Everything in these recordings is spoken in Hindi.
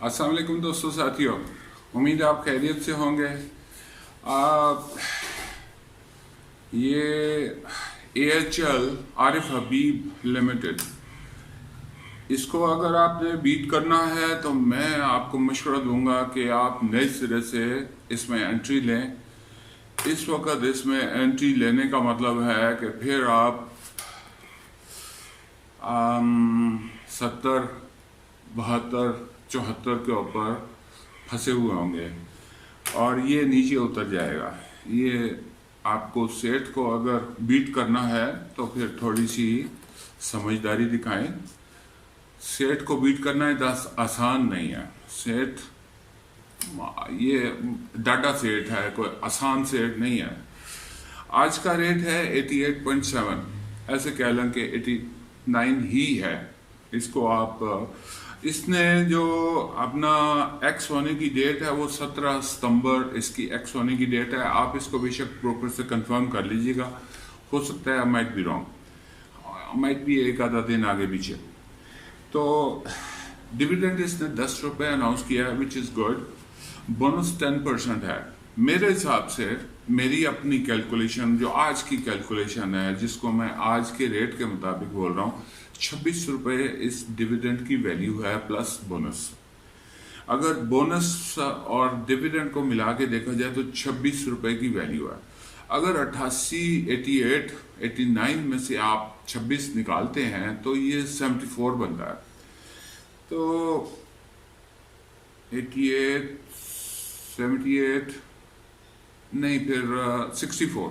अस्सलाम वालेकुम दोस्तों साथियों, उम्मीद है आप खैरियत से होंगे। ये AHL आरिफ हबीब लिमिटेड, इसको अगर आपने बीट करना है तो मैं आपको मशवरा दूंगा कि आप नए सिरे से इसमें एंट्री लें। इस वक्त इसमें एंट्री लेने का मतलब है कि फिर आप 70, 72, 74 के ऊपर फंसे हुए होंगे और ये नीचे उतर जाएगा। ये आपको सेट को अगर बीट करना है तो फिर थोड़ी सी समझदारी दिखाएं। सेट को बीट करना आसान नहीं है। सेट ये डाटा सेट है, कोई आसान सेट नहीं है। आज का रेट है 88.7, ऐसे कह लें कि 89 ही है। इसको आप इसने जो अपना एक्स होने की डेट है वो 17 सितंबर इसकी एक्स होने की डेट है। आप इसको बेशक ब्रोकर से कंफर्म कर लीजिएगा, हो सकता है माइट बी रॉन्ग, माइट भी एक आधा दिन आगे पीछे। तो डिविडेंड इसने 10 रुपये अनाउंस किया है, विच इज़ गुड। बोनस 10% है। मेरे हिसाब से मेरी अपनी कैलकुलेशन, जो आज की कैलकुलेशन है, जिसको मैं आज के रेट के मुताबिक बोल रहा हूँ, 26 रुपये इस डिविडेंड की वैल्यू है प्लस बोनस। अगर बोनस और डिविडेंड को मिला के देखा जाए तो 26 रुपये की वैल्यू है। अगर 88, 88, 89 में से आप 26 निकालते हैं तो ये 74 बनता है। तो 88, 78 नहीं, फिर 64।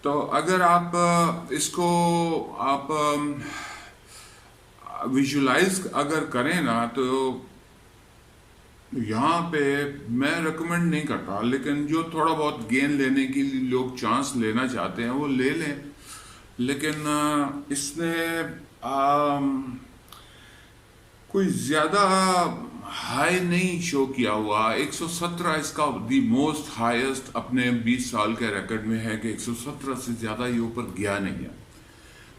तो अगर आप इसको आप विजुलाइज अगर करें ना, तो यहाँ पे मैं रिकमेंड नहीं करता, लेकिन जो थोड़ा बहुत गेन लेने के लिए लोग चांस लेना चाहते हैं वो ले लें। लेकिन इसने कोई ज़्यादा हाई नहीं शो किया हुआ। 117 इसका दी मोस्ट हाईएस्ट अपने 20 साल के रिकॉर्ड में है कि 117 से ज़्यादा ये ऊपर गया नहीं है।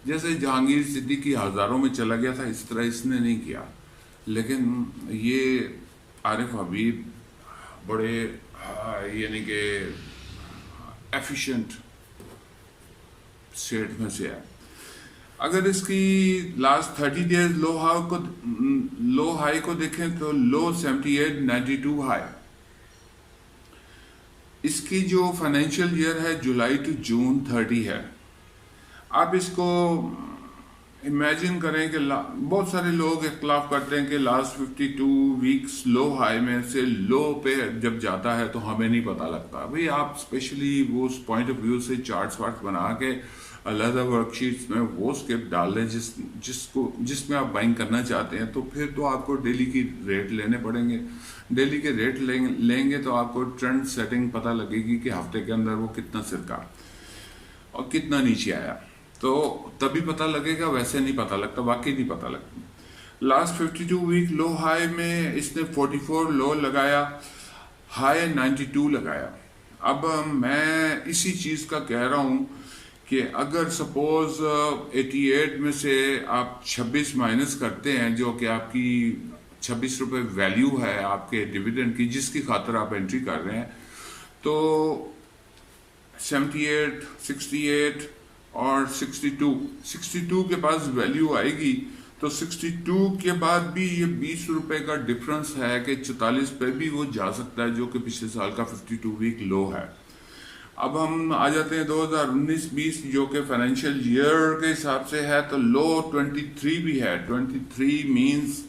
जैसे जहांगीर सिद्दीकी हज़ारों में चला गया था, इस तरह इसने नहीं किया। लेकिन ये आरिफ हबीब बड़े यानी कि एफिशिएंट सेट में से है। अगर इसकी लास्ट 30 डेज लो हाई को देखें तो लो 78, 92 हाई। इसकी जो फाइनेंशियल ईयर है जुलाई टू जून 30 है। आप इसको इमेजिन करें कि बहुत सारे लोग इख्तलाफ करते हैं कि लास्ट 52 वीक्स लो हाई में से लो पे जब जाता है तो हमें नहीं पता लगता। भाई आप स्पेशली वो उस पॉइंट ऑफ व्यू से चार्ट्स बना के अलग वर्कशीट्स में वो स्किप डाल लें जिसमें आप बाइंग करना चाहते हैं। तो फिर तो आपको डेली की रेट लेने पड़ेंगे। डेली के रेट लेंगे तो आपको ट्रेंड सेटिंग पता लगेगी कि हफ्ते के अंदर वो कितना सिरका और कितना नीचे आया, तो तभी पता लगेगा। वैसे नहीं पता लगता, वाकई नहीं पता लगता। लास्ट 52 वीक लो हाई में इसने 44 लो लगाया, हाई 92 लगाया। अब मैं इसी चीज़ का कह रहा हूँ कि अगर सपोज 88 में से आप 26 माइनस करते हैं, जो कि आपकी 26 रुपये वैल्यू है आपके डिविडेंड की, जिसकी खातर आप एंट्री कर रहे हैं, तो 78, 68 और 62 के पास वैल्यू आएगी। तो 62 के बाद भी ये 20 रुपये का डिफरेंस है कि 44 पे भी वो जा सकता है, जो कि पिछले साल का 52 वीक लो है। अब हम आ जाते हैं 2019-20 जो कि फाइनेंशियल ईयर के हिसाब से है, तो लो 23 भी है। 23 मींस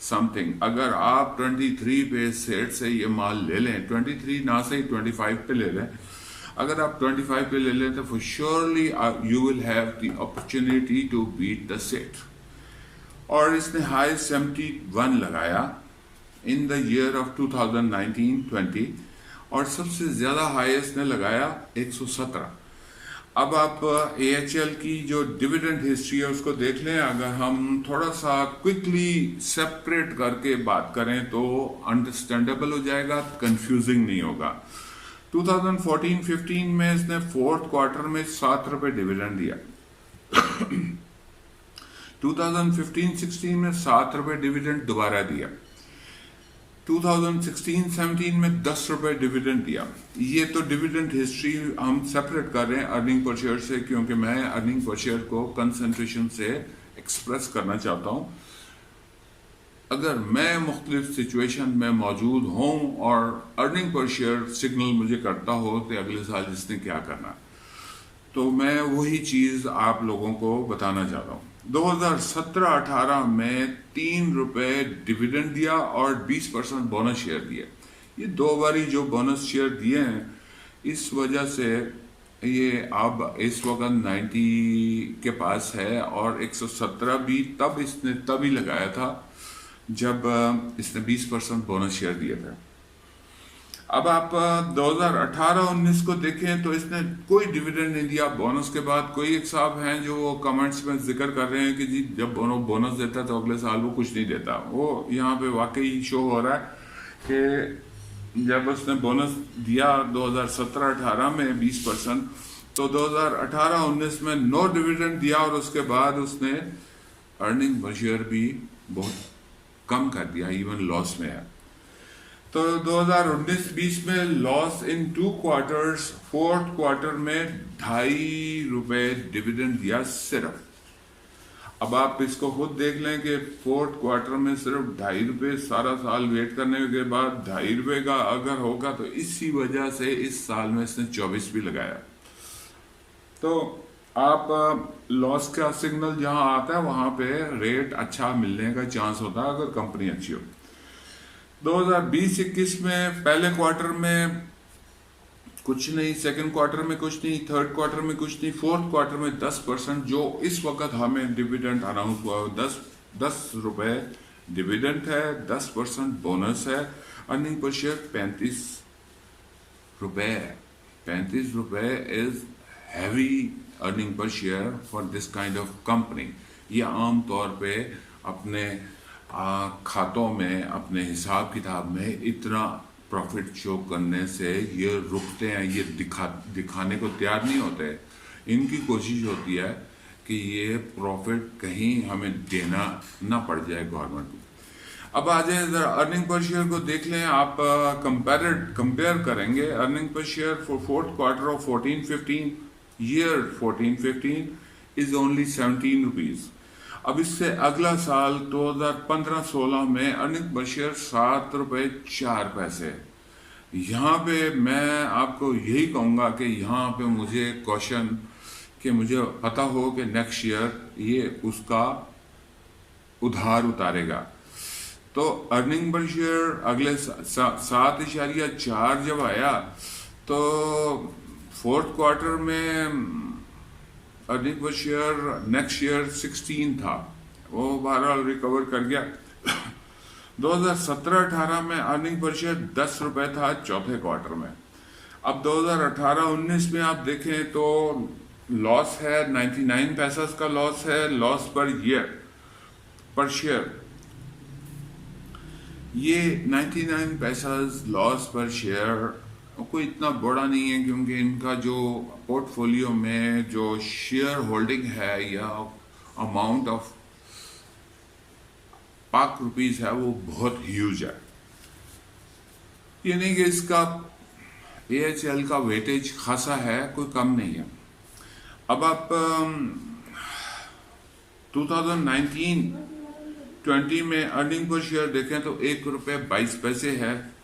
समथिंग। अगर आप 23 पे सेट से ये माल ले लें, 23 ना सही 25 पे ले लें, अगर आप 25 पे ले लें तो for surely you will have the opportunity to beat the set. और इसने हाई 71 लगाया इन द ईयर ऑफ 2019-20 और सबसे ज़्यादा हाईएस्ट ने लगाया 117। अब आप AHL की जो डिविडेंड हिस्ट्री है उसको देख लें। अगर हम थोड़ा सा क्विकली सेपरेट करके बात करें तो अंडरस्टैंडेबल हो जाएगा, कंफ्यूजिंग नहीं होगा। 2014-15 में इसने फोर्थ क्वार्टर में 7 रुपये डिविडेंड दिया। 2015-16 में 7 रुपये डिविडेंड दोबारा दिया। 2016-17 में 10 रुपए डिविडेंड दिया। ये तो डिविडेंड हिस्ट्री हम सेपरेट कर रहे हैं अर्निंग पर शेयर से, क्योंकि मैं अर्निंग पर शेयर को कंसंट्रेशन से एक्सप्रेस करना चाहता हूँ। अगर मैं मुख्तलिफ सिचुएशन में मौजूद हूँ और अर्निंग पर शेयर सिग्नल मुझे करता हो कि अगले साल इसने क्या करना, तो मैं वही चीज़ आप लोगों को बताना चाहता हूँ। 2017-18 में 3 रुपए डिविडेंड दिया और 20% बोनस शेयर दिए। ये 2 बारी जो बोनस शेयर दिए हैं, इस वजह से ये अब इस वक्त 90 के पास है और 117 भी तब इसने तभी लगाया था जब इसने 20% बोनस शेयर दिए थे। अब आप 2018-19 को देखें तो इसने कोई डिविडेंड नहीं दिया। बोनस के बाद कोई एक साहब हैं जो वो कमेंट्स में जिक्र कर रहे हैं कि जी जब बोनस देता है तो अगले साल वो कुछ नहीं देता। वो यहाँ पे वाकई शो हो रहा है कि जब उसने बोनस दिया 2017-18 में 20%, तो 2018-19 में नो डिविडेंड दिया और उसके बाद उसने अर्निंग पर शेयर भी बहुत कम कर दिया, इवन लॉस में है। तो 2019-20 में loss in 2 quarters, 4th quarter में 2.5 रुपए डिविडेंड दिया सिर्फ। अब आप इसको खुद देख लें कि 4th क्वार्टर में सिर्फ 2.5 रुपए, सारा साल वेट करने के बाद 2.5 रुपए का अगर होगा तो इसी वजह से इस साल में इसने 24 भी लगाया। तो आप लॉस का सिग्नल जहां आता है वहां पे रेट अच्छा मिलने का चांस होता है अगर कंपनी अच्छी हो। 2020-21 में पहले क्वार्टर में कुछ नहीं, सेकंड क्वार्टर में कुछ नहीं, थर्ड क्वार्टर में कुछ नहीं, 4th क्वार्टर में 10% जो इस वक्त हमें डिविडेंड अनाउंस हुआ, 10 रुपए डिविडेंड है, 10% बोनस है। अर्निंग पर शेयर 35 रुपए। 35 रुपए is heavy earning per share for this kind of company. ये आम तौर पे अपने खातों में, अपने हिसाब किताब में इतना प्रॉफिट शो करने से ये रुकते हैं, ये दिखाने को तैयार नहीं होते। इनकी कोशिश होती है कि ये प्रॉफिट कहीं हमें देना ना पड़ जाए गवर्नमेंट को। अब आ जाए जरा अर्निंग पर शेयर को देख लें। आप कंपेयर करेंगे earning per share for 4th quarter of 14-15 year 14-15 is only 17 rupees. अब इससे अगला साल 2015-16 में अर्निंग पर शेयर 7 रुपए 4 पैसे। यहाँ पे मैं आपको यही कहूँगा कि यहाँ पे मुझे क्वेश्चन कि मुझे पता हो कि नेक्स्ट ईयर ये उसका उधार उतारेगा। तो अर्निंग पर शेयर अगले 7.4 जब आया तो 4th क्वार्टर में earning per share next year 16 था, वो बहरहाल रिकवर कर गया। 2017-18 में अर्निंग पर शेयर 10 रुपए था 4थे क्वार्टर में। अब 2018-19 में आप देखें तो लॉस है, 99 पैसा का लॉस है, लॉस पर ईयर पर शेयर। ये 99 पैसा लॉस पर शेयर कोई इतना बड़ा नहीं है, क्योंकि इनका जो पोर्टफोलियो में जो शेयर होल्डिंग है या अमाउंट ऑफ पाक रुपीस है वो बहुत ह्यूज है। ये नहीं कि इसका AHL का वेटेज खासा है, कोई कम नहीं है। अब आप 2019-20 में अर्निंग पर शेयर देखें तो 1 रुपए 22 पैसे है।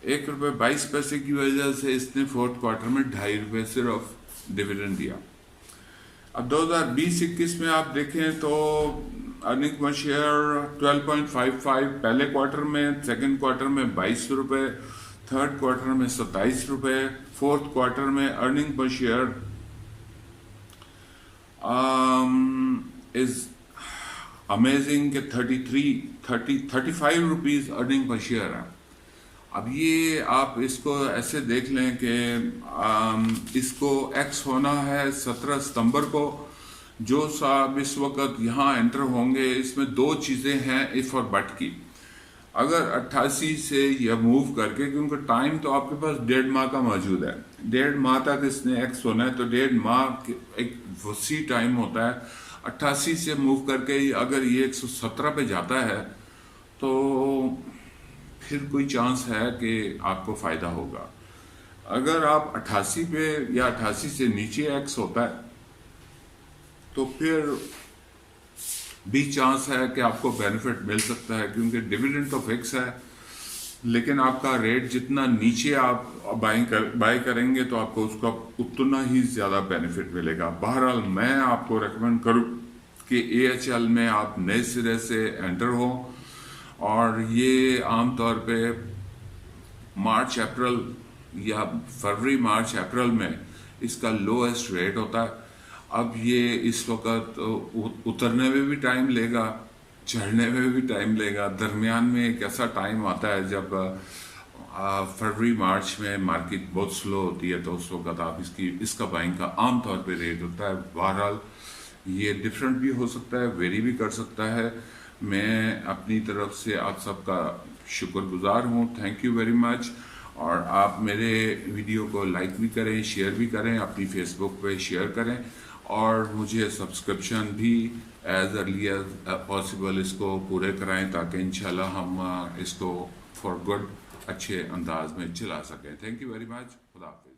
1 रुपए 22 पैसे की वजह से इसने 4th क्वार्टर में 2.5 रुपए सिर्फ डिविडेंड दिया। अब 2020-21 में आप देखें तो अर्निंग पर शेयर 12.55 पहले क्वार्टर में, सेकंड क्वार्टर में 22 रुपए, थर्ड क्वार्टर में 27 रुपए, 4th क्वार्टर में earning per share is amazing के 35 रुपीज अर्निंग पर शेयर है। अब ये आप इसको ऐसे देख लें कि इसको एक्स होना है 17 सितंबर को। जो साहब इस वक्त यहाँ एंटर होंगे, इसमें 2 चीज़ें हैं इफ़ और बट की। अगर 88 से यह मूव करके, क्योंकि टाइम तो आपके पास 1.5 माह का मौजूद है, 1.5 माह तक इसने एक्स होना है, तो 1.5 माह एक वसी टाइम होता है। 88 से मूव करके अगर ये 117 पे जाता है तो फिर कोई चांस है कि आपको फ़ायदा होगा। अगर आप 88 पे या 88 से नीचे एक्स होता है तो फिर भी चांस है कि आपको बेनिफिट मिल सकता है, क्योंकि डिविडेंड तो फिक्स है, लेकिन आपका रेट जितना नीचे आप बाय करेंगे तो आपको उसका उतना ही ज़्यादा बेनिफिट मिलेगा। बहरहाल मैं आपको रेकमेंड करूँ कि AHL में आप नए सिरे से एंटर हो, और ये आमतौर पे मार्च अप्रैल या फरवरी मार्च अप्रैल में इसका लोएस्ट रेट होता है। अब ये इस वक्त उतरने में भी टाइम लेगा, चढ़ने में भी टाइम लेगा। दरमियान में एक ऐसा टाइम आता है जब फरवरी मार्च में मार्केट बहुत स्लो होती है, तो उस वक्त आप इसका बाइंग का आमतौर पे रेट होता है। बहरहाल ये डिफरेंट भी हो सकता है, वेरी भी कर सकता है। मैं अपनी तरफ से आप सबका शुक्रगुजार हूँ, थैंक यू वेरी मच। और आप मेरे वीडियो को लाइक भी करें, शेयर भी करें, अपनी फेसबुक पे शेयर करें, और मुझे सब्सक्रिप्शन भी एज अर्ली एज पॉसिबल इसको पूरे कराएं, ताकि इंशाल्लाह हम इसको फॉर गुड अच्छे अंदाज में चला सकें। Thank you very much. खुदा हाफिज़।